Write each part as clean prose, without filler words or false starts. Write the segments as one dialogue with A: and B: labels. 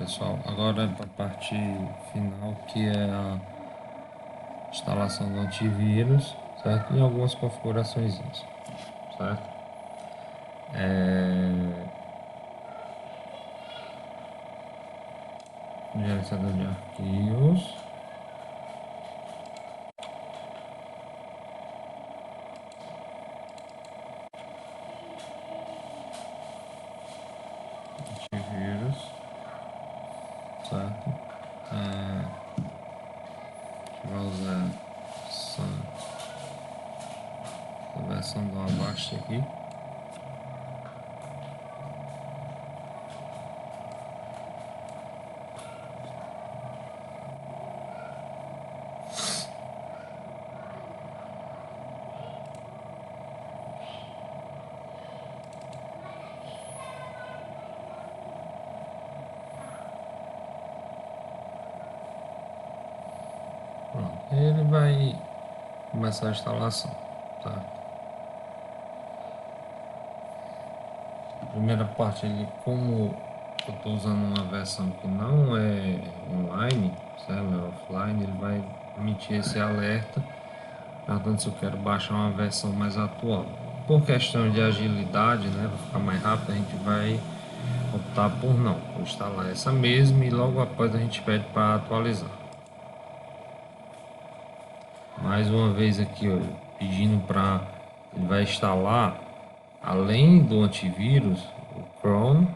A: pessoal, agora é para a parte final, que é a instalação do antivírus, certo? E algumas configurações, certo? Gerenciador de arquivos, antivírus, certo? Vai usar essa versão do Avast aqui. Pronto, ele vai começar a instalação, tá? A primeira parte, ele, como eu estou usando uma versão que não é online, certo? É offline, ele vai emitir esse alerta perguntando se eu quero baixar uma versão mais atual. Por questão de agilidade, né, para ficar mais rápido, a gente vai optar por não, vou instalar essa mesma e logo após a gente pede para atualizar. Mais uma vez aqui, ó, pedindo para ele vai instalar, além do antivírus, o Chrome,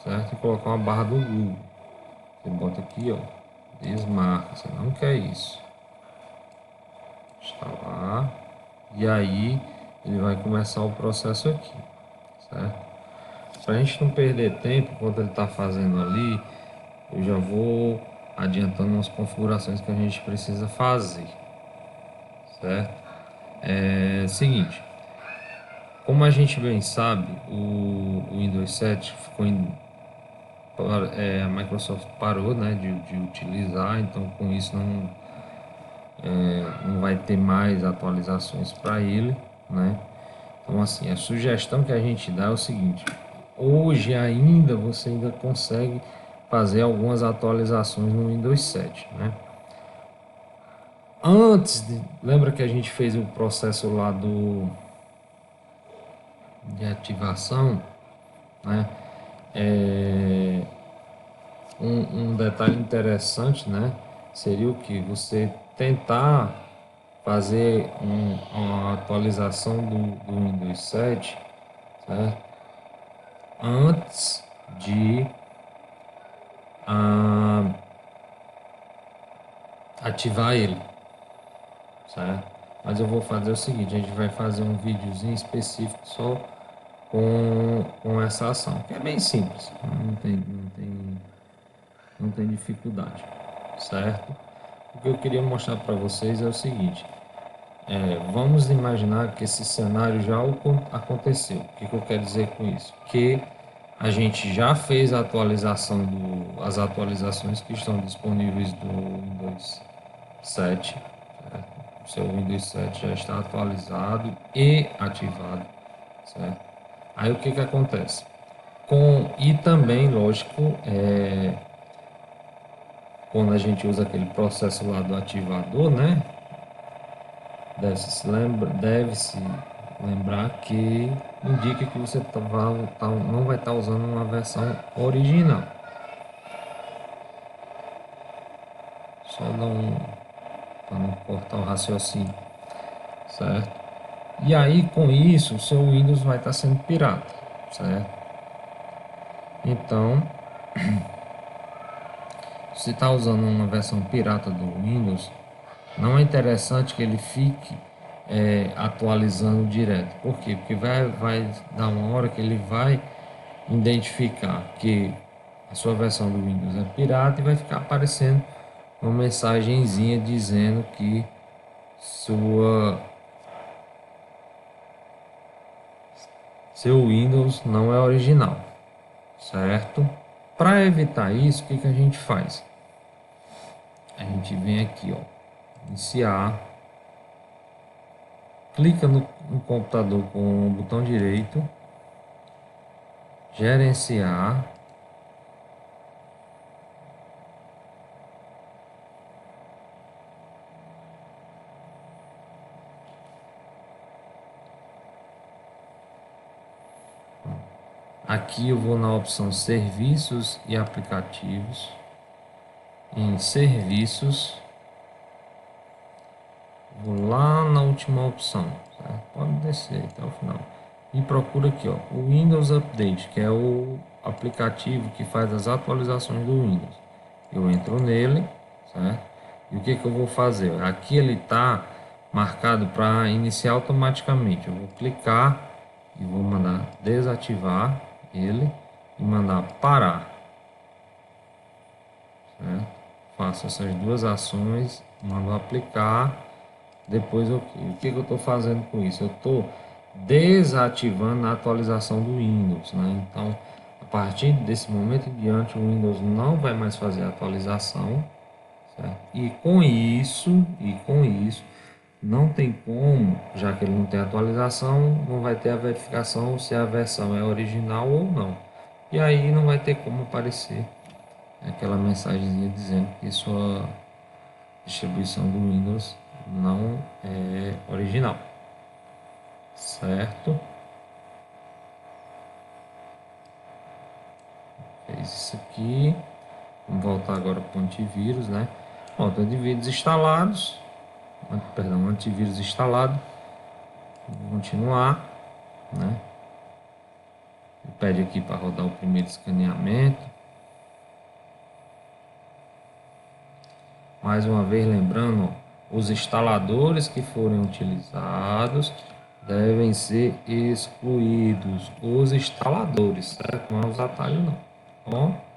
A: certo? E colocar uma barra do Google. Você bota aqui, ó, desmarca, você não quer isso. Instalar, e aí ele vai começar o processo aqui, certo? Para a gente não perder tempo enquanto ele está fazendo ali, eu já vou adiantando umas configurações que a gente precisa fazer, certo? É o seguinte, como a gente bem sabe, o Windows 7 ficou a Microsoft parou, né, de utilizar, então com isso não vai ter mais atualizações para ele, né? Então assim, a sugestão que a gente dá é o seguinte: hoje ainda você ainda consegue fazer algumas atualizações no Windows 7, né? Lembra que a gente fez o processo lá de ativação, né? É, um detalhe interessante, né? Seria o que você tentar fazer uma atualização do Windows 7, certo? Antes de ah, ativar ele, certo? Mas eu vou fazer o seguinte: a gente vai fazer um videozinho específico só com essa ação, que é bem simples, não tem dificuldade, certo? O que eu queria mostrar para vocês é o seguinte: vamos imaginar que esse cenário já aconteceu. O que eu quero dizer com isso? Que a gente já fez a atualização as atualizações que estão disponíveis do Windows 7, certo? O seu Windows 7 já está atualizado e ativado, certo? Aí o que acontece? E também, lógico, quando a gente usa aquele processo lá do ativador, né? Deve-se lembrar que indica que você não vai estar usando uma versão original. Só não para não cortar o raciocínio, certo? E aí com isso o seu Windows vai estar sendo pirata, certo? Então, se está usando uma versão pirata do Windows, não é interessante que ele fique atualizando direto. Por quê? Porque vai dar uma hora que ele vai identificar que a sua versão do Windows é pirata e vai ficar aparecendo uma mensagenzinha dizendo que seu Windows não é original, certo? Para evitar isso, o que a gente faz? A gente vem aqui, ó, iniciar, clica no computador com o botão direito, gerenciar, Aqui eu vou na opção Serviços e Aplicativos. Em Serviços, vou lá na última opção, certo? Pode descer até o final. E procura aqui, ó, o Windows Update, que é o aplicativo que faz as atualizações do Windows. Eu entro nele, certo? E o que que eu vou fazer? Aqui ele está marcado para iniciar automaticamente. Eu vou clicar e vou mandar desativar ele e mandar parar, certo? Faço essas duas ações, mando aplicar, depois o que que eu estou fazendo com isso? Eu estou desativando a atualização do Windows, né? Então, a partir desse momento em diante, o Windows não vai mais fazer a atualização, certo? E com isso, não tem como, já que ele não tem atualização, não vai ter a verificação se a versão é original ou não. E aí não vai ter como aparecer aquela mensagenzinha dizendo que sua distribuição do Windows não é original, certo? Fez isso aqui. Vamos voltar agora para o antivírus, né? Pronto, antivírus instalados. Perdão, antivírus instalado. Vou continuar, né? Pede aqui para rodar o primeiro escaneamento. Mais uma vez lembrando, ó, os instaladores que forem utilizados devem ser excluídos. Os instaladores, certo? Não é os atalhos não. Ó.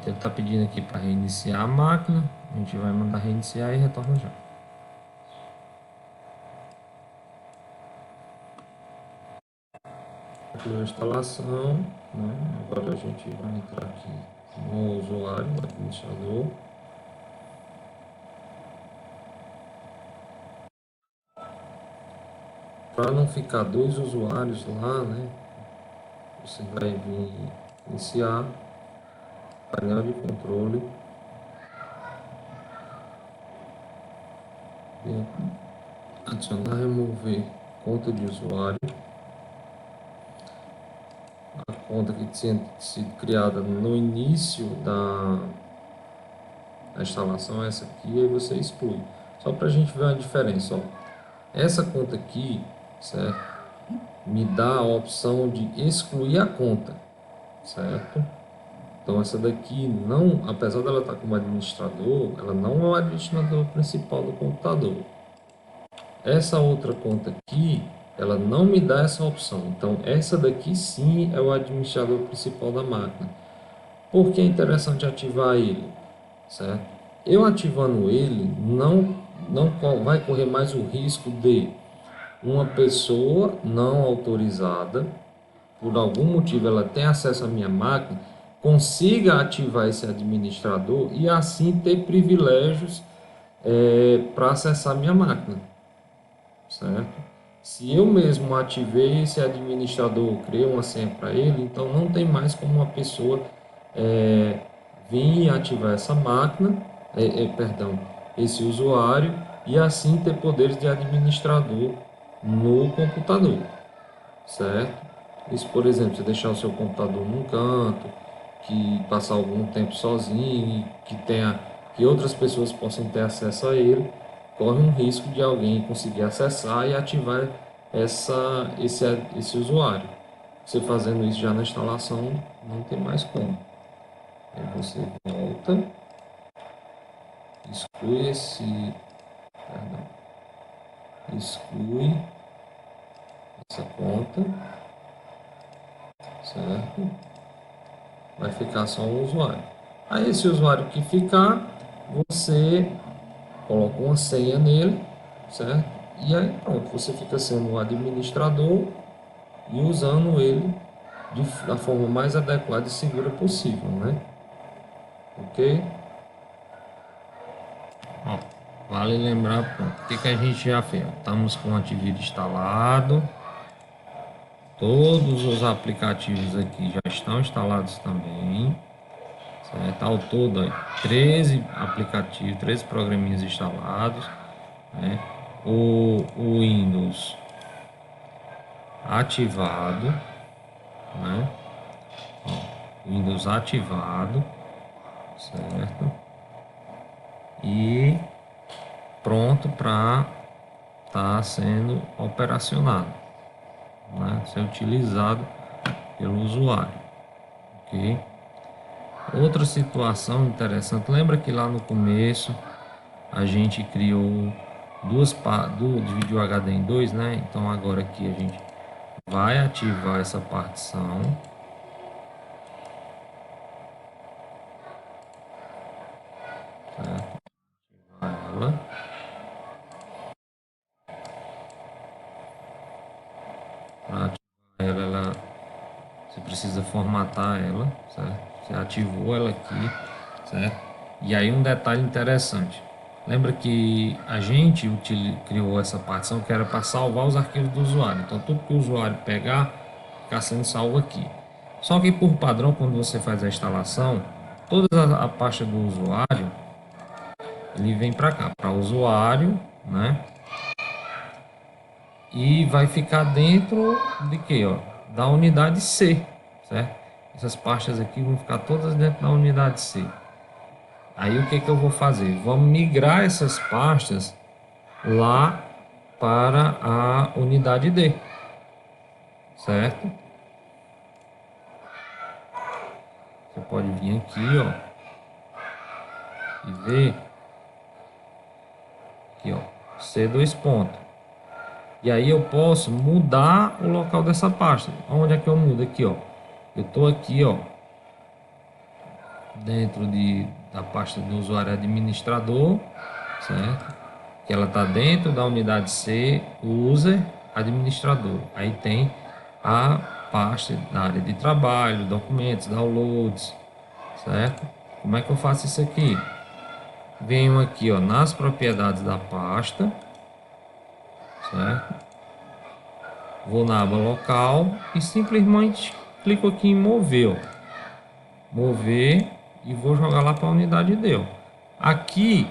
A: Ele está pedindo aqui para reiniciar a máquina. A gente vai mandar reiniciar e retorna já. Aqui a instalação, né? Agora a gente vai entrar aqui no usuário, no administrador. Para não ficar dois usuários lá, né? Você vai vir iniciar, painel de controle, e adicionar, remover conta de usuário. A conta que tinha sido criada no início da instalação é essa aqui, e aí você exclui. Só para a gente ver a diferença, ó. Essa conta aqui, certo? Me dá a opção de excluir a conta, certo? Então essa daqui não, apesar dela estar como administrador, ela não é o administrador principal do computador. Essa outra conta aqui, ela não me dá essa opção. Então essa daqui sim é o administrador principal da máquina. Por que é interessante ativar ele, certo? Eu ativando ele, não vai correr mais o risco de uma pessoa não autorizada, por algum motivo ela tem acesso à minha máquina, consiga ativar esse administrador e assim ter privilégios para acessar minha máquina, certo? Se eu mesmo ativei esse administrador, criei uma senha para ele, então não tem mais como uma pessoa vir e ativar essa máquina, perdão, esse usuário, e assim ter poderes de administrador no computador, certo? Isso, por exemplo, você deixar o seu computador num canto, que passar algum tempo sozinho, que outras pessoas possam ter acesso a ele, corre um risco de alguém conseguir acessar e ativar esse usuário. Você fazendo isso já na instalação, não tem mais como. Aí você volta, exclui exclui essa conta, certo? Vai ficar só um usuário. Aí esse usuário que ficar, você coloca uma senha nele, certo? E aí pronto, você fica sendo o administrador e usando ele da forma mais adequada e segura possível, né? Ok? Ó, vale lembrar, pronto, o que a gente já fez? Estamos com o antivírus instalado, todos os aplicativos aqui já estão instalados também, certo? Ao todo, aí, 13 aplicativos, 13 programinhas instalados, né? o Windows ativado, né? Ó, Windows ativado, certo? E pronto para estar sendo operacionado, né? Ser utilizado pelo usuário, ok? Outra situação interessante, lembra que lá no começo a gente criou dividiu o HD em dois, né? Então agora aqui a gente vai ativar essa partição, certo? Ela, para ativar ela, você precisa formatar ela, certo? Você ativou ela aqui, certo? E aí um detalhe interessante, lembra que a gente criou essa partição que era para salvar os arquivos do usuário. Então tudo que o usuário pegar, ficar sendo salvo aqui. Só que por padrão, quando você faz a instalação, toda a pasta do usuário, ele vem para cá, para usuário, né? E vai ficar dentro de quê, ó? Da unidade C, certo? Essas pastas aqui vão ficar todas dentro da unidade C. Aí o que que eu vou fazer? Vamos migrar essas pastas lá para a unidade D, certo? Você pode vir aqui, ó, e ver aqui, ó, C2 ponto. E aí eu posso mudar o local dessa pasta. Onde é que eu mudo? Aqui, ó. Eu tô aqui, ó, dentro da pasta do usuário administrador, certo? Que ela tá dentro da unidade C, user administrador. Aí tem a pasta da área de trabalho, documentos, downloads, certo? Como é que eu faço isso aqui? Venho aqui, ó, nas propriedades da pasta, certo? Vou na aba local e simplesmente clico aqui em mover, ó. Mover e vou jogar lá para a unidade D, ó. Aqui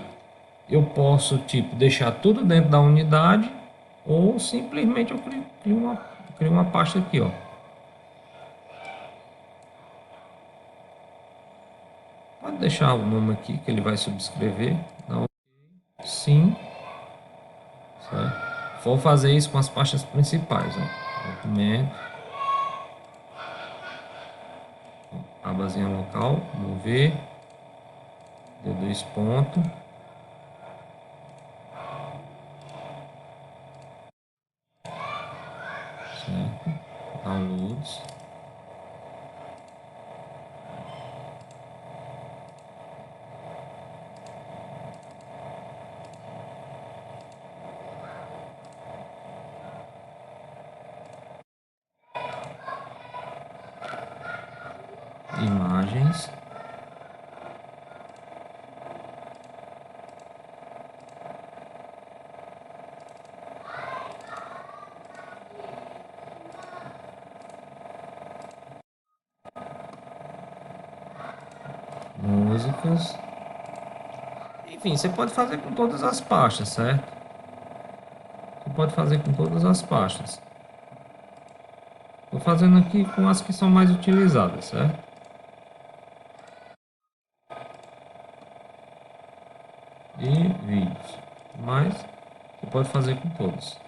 A: eu posso tipo deixar tudo dentro da unidade ou simplesmente eu crio uma pasta aqui, ó. Pode deixar o nome aqui que ele vai subscrever. Não, sim, certo? Vou fazer isso com as pastas principais, ó. Documento, abazinha local, mover, deu 2 pontos, certo? Downloads, imagens, músicas. Enfim, você pode fazer com todas as pastas, certo? Você pode fazer com todas as pastas. Estou fazendo aqui com as que são mais utilizadas, certo? E vídeos. Mas você pode fazer com todos.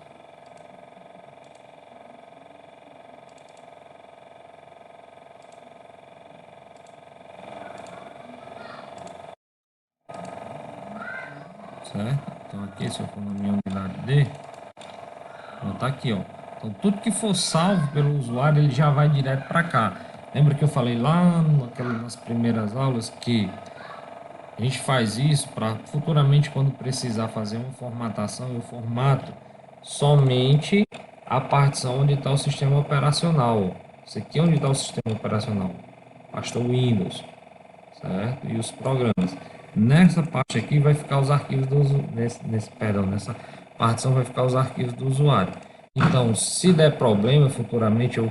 A: Certo? Então aqui, se eu for na minha unidade D, vou tá aqui, ó. Então tudo que for salvo pelo usuário, ele já vai direto para cá. Lembra que eu falei lá nas primeiras aulas que a gente faz isso para futuramente, quando precisar fazer uma formatação, eu formato somente a partição onde está o sistema operacional. Isso aqui é onde está o sistema operacional, pasta Windows, certo? E os programas. Nessa parte aqui vai ficar os arquivos nessa partição vai ficar os arquivos do usuário. Então, se der problema futuramente, eu